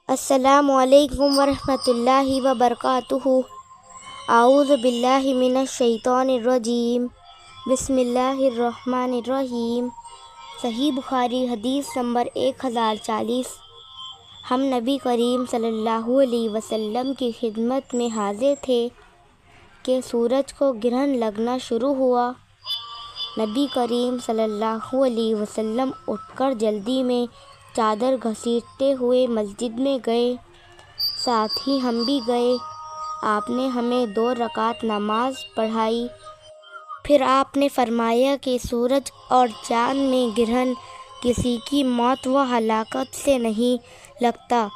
السلام علیکم ورحمۃ اللہ وبرکاتہ۔ اعوذ باللہ من الشیطان الرجیم، بسم اللہ الرحمن الرحیم۔ صحیح بخاری حدیث نمبر 1040۔ ہم نبی کریم صلی اللہ علیہ وسلم کی خدمت میں حاضر تھے کہ سورج کو گرہن لگنا شروع ہوا۔ نبی کریم صلی اللہ علیہ وسلم اٹھ کر جلدی میں چادر گھسیٹتے ہوئے مسجد میں گئے، ساتھ ہی ہم بھی گئے۔ آپ نے ہمیں 2 رکعت نماز پڑھائی۔ پھر آپ نے فرمایا کہ سورج اور چاند میں گرہن کسی کی موت و ہلاکت سے نہیں لگتا،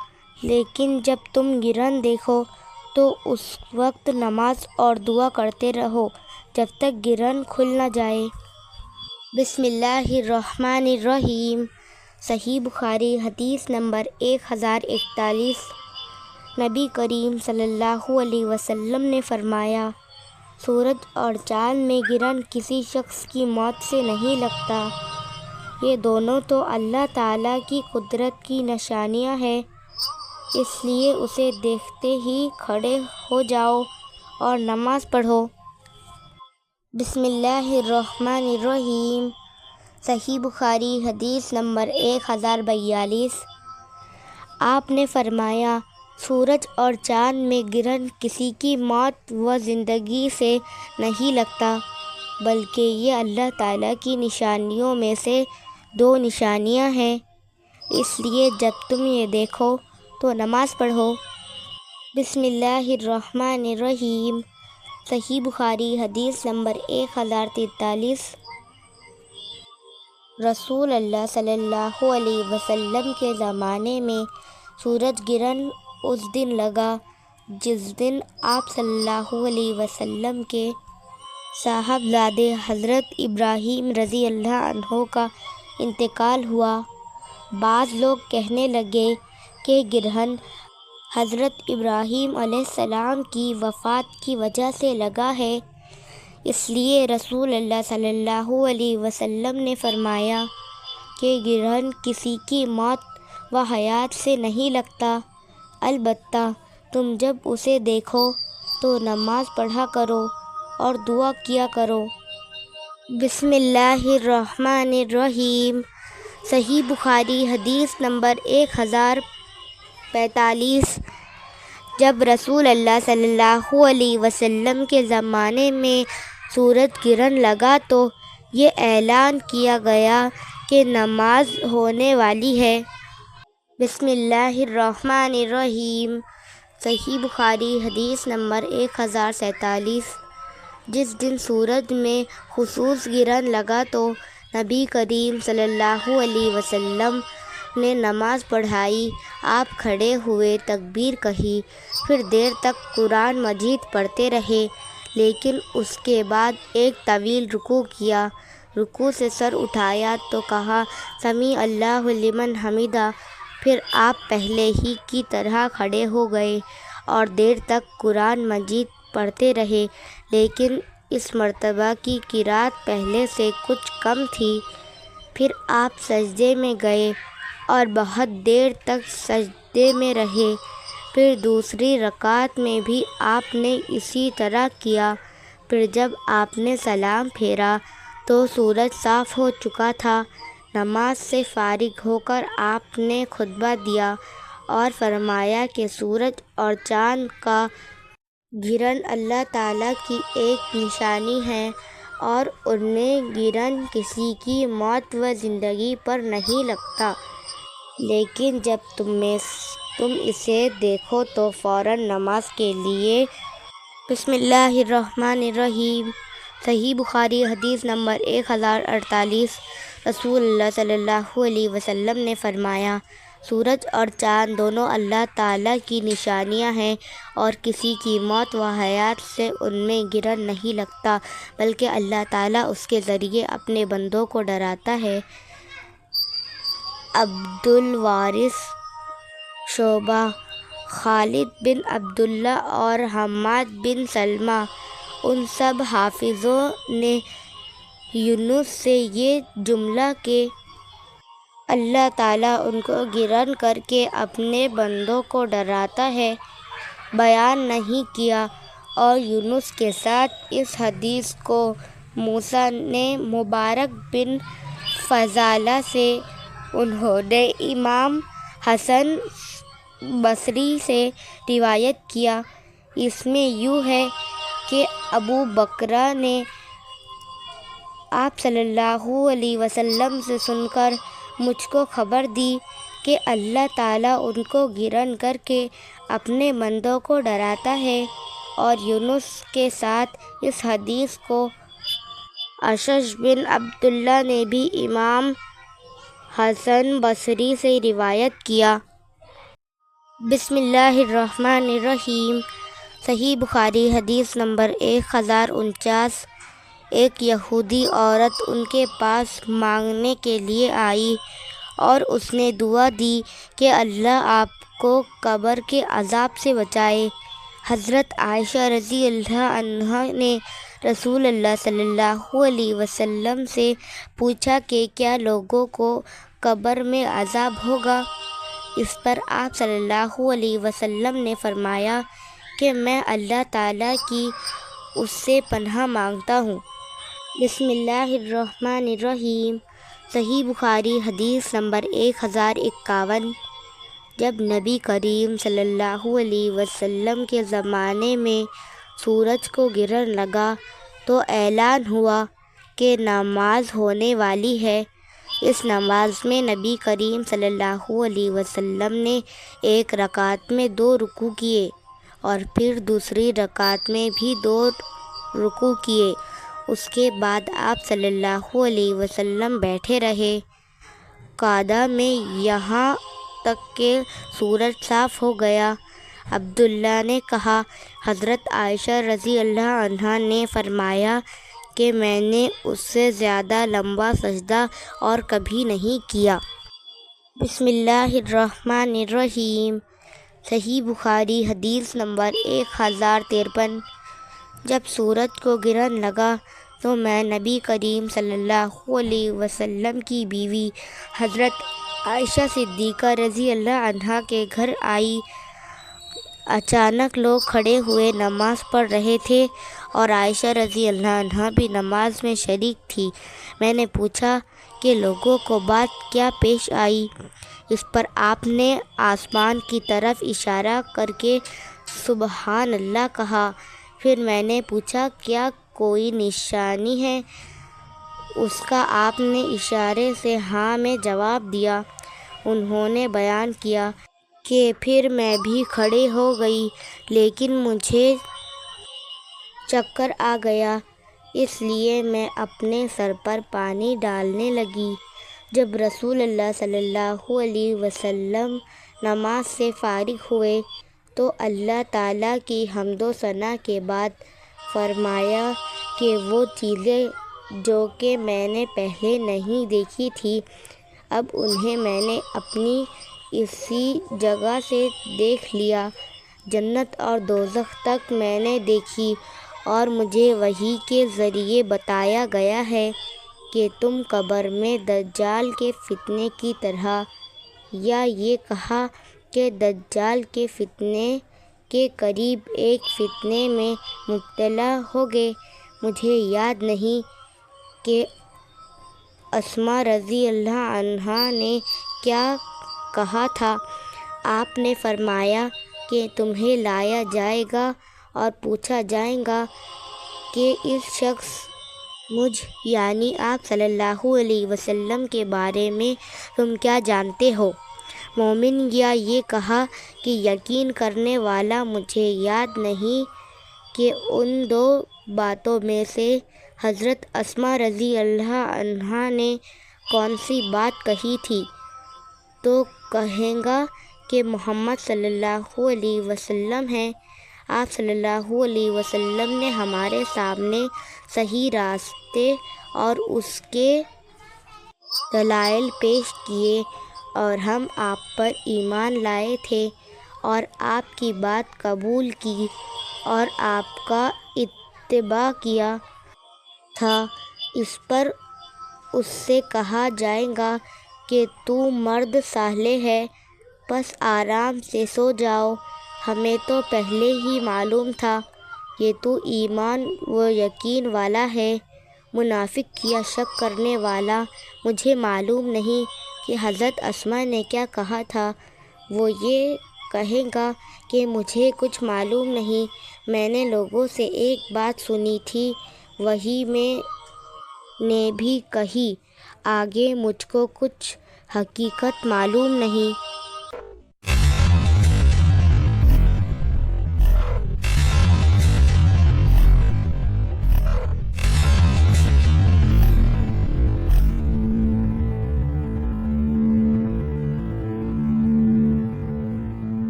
لیکن جب تم گرہن دیکھو تو اس وقت نماز اور دعا کرتے رہو جب تک گرہن کھل نہ جائے۔ بسم اللہ الرحمن الرحیم۔ صحیح بخاری حدیث نمبر 1041۔ نبی کریم صلی اللہ علیہ وسلم نے فرمایا، سورج اور چاند میں گرہن کسی شخص کی موت سے نہیں لگتا، یہ دونوں تو اللہ تعالیٰ کی قدرت کی نشانیاں ہیں، اس لیے اسے دیکھتے ہی کھڑے ہو جاؤ اور نماز پڑھو۔ بسم اللہ الرحمن الرحیم۔ صحیح بخاری حدیث نمبر 1042۔ آپ نے فرمایا، سورج اور چاند میں گرہن کسی کی موت و زندگی سے نہیں لگتا، بلکہ یہ اللہ تعالیٰ کی نشانیوں میں سے 2 نشانیاں ہیں، اس لیے جب تم یہ دیکھو تو نماز پڑھو۔ بسم اللہ الرحمن الرحیم۔ صحیح بخاری حدیث نمبر 1043۔ رسول اللہ صلی اللہ علیہ وسلم کے زمانے میں سورج گرہن اس دن لگا جس دن آپ صلی اللہ علیہ وسلم کے صاحبزادے حضرت ابراہیم رضی اللہ عنہ کا انتقال ہوا۔ بعض لوگ کہنے لگے کہ گرہن حضرت ابراہیم علیہ السلام کی وفات کی وجہ سے لگا ہے، اس لیے رسول اللہ صلی اللہ علیہ وسلم نے فرمایا کہ گرہن کسی کی موت و حیات سے نہیں لگتا، البتہ تم جب اسے دیکھو تو نماز پڑھا کرو اور دعا کیا کرو۔ بسم اللہ الرحمن الرحیم۔ صحیح بخاری حدیث نمبر 1045۔ جب رسول اللہ صلی اللہ علیہ وسلم کے زمانے میں سورج گرہن لگا تو یہ اعلان کیا گیا کہ نماز ہونے والی ہے۔ بسم اللہ الرحمن الرحیم۔ صحیح بخاری حدیث نمبر 1047۔ جس دن سورج میں خصوص گرہن لگا تو نبی کریم صلی اللہ علیہ وسلم نے نماز پڑھائی۔ آپ کھڑے ہوئے، تکبیر کہی، پھر دیر تک قرآن مجید پڑھتے رہے، لیکن اس کے بعد ایک طویل رکوع کیا۔ رکوع سے سر اٹھایا تو کہا، سمیع اللہ لمن حمدہ۔ پھر آپ پہلے ہی کی طرح کھڑے ہو گئے اور دیر تک قرآن مجید پڑھتے رہے، لیکن اس مرتبہ کی قرأت پہلے سے کچھ کم تھی۔ پھر آپ سجدے میں گئے اور بہت دیر تک سجدے میں رہے۔ پھر دوسری رکعت میں بھی آپ نے اسی طرح کیا۔ پھر جب آپ نے سلام پھیرا تو سورج صاف ہو چکا تھا۔ نماز سے فارغ ہو کر آپ نے خطبہ دیا اور فرمایا کہ سورج اور چاند کا گرہن اللہ تعالیٰ کی ایک نشانی ہے اور ان میں گرہن کسی کی موت و زندگی پر نہیں لگتا، لیکن جب تم اسے دیکھو تو فوراً نماز کے لیے۔ بسم اللہ الرحمن الرحیم۔ صحیح بخاری حدیث نمبر 1048۔ رسول اللہ صلی اللہ علیہ وسلم نے فرمایا، سورج اور چاند دونوں اللہ تعالیٰ کی نشانیاں ہیں اور کسی کی موت و حیات سے ان میں گرہن نہیں لگتا، بلکہ اللہ تعالیٰ اس کے ذریعے اپنے بندوں کو ڈراتا ہے۔ عبدالوارث، شعبہ، خالد بن عبداللہ اور حماد بن سلمہ، ان سب حافظوں نے یونس سے یہ جملہ کہ اللہ تعالیٰ ان کو گرن کر کے اپنے بندوں کو ڈراتا ہے بیان نہیں کیا۔ اور یونس کے ساتھ اس حدیث کو موسیٰ نے مبارک بن فضالہ سے، انہوں نے امام حسن بصری سے روایت کیا۔ اس میں یوں ہے کہ ابو بکرہ نے آپ صلی اللہ علیہ وسلم سے سن کر مجھ کو خبر دی کہ اللہ تعالیٰ ان کو گرن کر کے اپنے بندوں کو ڈراتا ہے۔ اور یونس کے ساتھ اس حدیث کو اشعث بن عبداللہ نے بھی امام حسن بصری سے روایت کیا۔ بسم اللہ الرحمن الرحیم۔ صحیح بخاری حدیث نمبر 1049۔ ایک یہودی عورت ان کے پاس مانگنے کے لیے آئی اور اس نے دعا دی کہ اللہ آپ کو قبر کے عذاب سے بچائے۔ حضرت عائشہ رضی اللہ عنہا نے رسول اللہ صلی اللہ علیہ وسلم سے پوچھا کہ کیا لوگوں کو قبر میں عذاب ہوگا؟ اس پر آپ صلی اللہ علیہ وسلم نے فرمایا کہ میں اللہ تعالیٰ کی اس سے پناہ مانگتا ہوں۔ بسم اللہ الرحمن الرحیم۔ صحیح بخاری حدیث نمبر 1051۔ جب نبی کریم صلی اللہ علیہ وسلم کے زمانے میں سورج کو گرن لگا تو اعلان ہوا کہ نماز ہونے والی ہے۔ اس نماز میں نبی کریم صلی اللہ علیہ وسلم نے ایک رکعت میں 2 رکوع کیے اور پھر دوسری رکعت میں بھی 2 رکوع کیے۔ اس کے بعد آپ صلی اللہ علیہ وسلم بیٹھے رہے قعدہ میں یہاں تک کہ سورج صاف ہو گیا۔ عبداللہ نے کہا، حضرت عائشہ رضی اللہ عنہا نے فرمایا کہ میں نے اس سے زیادہ لمبا سجدہ اور کبھی نہیں کیا۔ بسم اللہ الرحمن الرحیم۔ صحیح بخاری حدیث نمبر 1053۔ جب سورج کو گرن لگا تو میں نبی کریم صلی اللہ علیہ وسلم کی بیوی حضرت عائشہ صدیقہ رضی اللہ عنہا کے گھر آئی۔ اچانک لوگ کھڑے ہوئے نماز پڑھ رہے تھے اور عائشہ رضی اللہ عنہا بھی نماز میں شریک تھی۔ میں نے پوچھا کہ لوگوں کو بات کیا پیش آئی؟ اس پر آپ نے آسمان کی طرف اشارہ کر کے سبحان اللہ کہا۔ پھر میں نے پوچھا کیا کوئی نشانی ہے؟ اس کا آپ نے اشارے سے ہاں میں جواب دیا۔ انہوں نے بیان کیا کہ پھر میں بھی کھڑی ہو گئی لیکن مجھے چکر آ گیا، اس لیے میں اپنے سر پر پانی ڈالنے لگی۔ جب رسول اللہ صلی اللہ علیہ وسلم نماز سے فارغ ہوئے تو اللہ تعالیٰ کی حمد و ثنا کے بعد فرمایا کہ وہ چیزیں جو کہ میں نے پہلے نہیں دیکھی تھی اب انہیں میں نے اپنی اسی جگہ سے دیکھ لیا۔ جنت اور دوزخ تک میں نے دیکھی اور مجھے وحی کے ذریعے بتایا گیا ہے کہ تم قبر میں دجال کے فتنے کی طرح، یا یہ کہا کہ دجال کے فتنے کے قریب ایک فتنے میں مبتلا ہوگے۔ مجھے یاد نہیں کہ اسماء رضی اللہ عنہا نے کیا کہا تھا۔ آپ نے فرمایا کہ تمہیں لایا جائے گا اور پوچھا جائے گا کہ اس شخص مجھ یعنی آپ صلی اللہ علیہ وسلم کے بارے میں تم کیا جانتے ہو؟ مومن یا یہ کہا کہ یقین کرنے والا مجھے یاد نہیں کہ ان 2 باتوں میں سے حضرت اسماء رضی اللہ عنہا نے کون سی بات کہی تھی، تو کہے گا کہ محمد صلی اللہ علیہ وسلم ہیں۔ آپ صلی اللہ علیہ وسلم نے ہمارے سامنے صحیح راستے اور اس کے دلائل پیش کیے اور ہم آپ پر ایمان لائے تھے اور آپ کی بات قبول کی اور آپ کا اتباع کیا تھا۔ اس پر اس سے کہا جائے گا کہ تو مرد صالح ہے، بس آرام سے سو جاؤ، ہمیں تو پہلے ہی معلوم تھا کہ تو ایمان و یقین والا ہے۔ منافق کیا شک کرنے والا: مجھے معلوم نہیں کہ حضرت اسما نے کیا کہا تھا، وہ یہ کہے گا کہ مجھے کچھ معلوم نہیں، میں نے لوگوں سے ایک بات سنی تھی، وہی میں نے بھی کہی، آگے مجھ کو کچھ حقیقت معلوم نہیں۔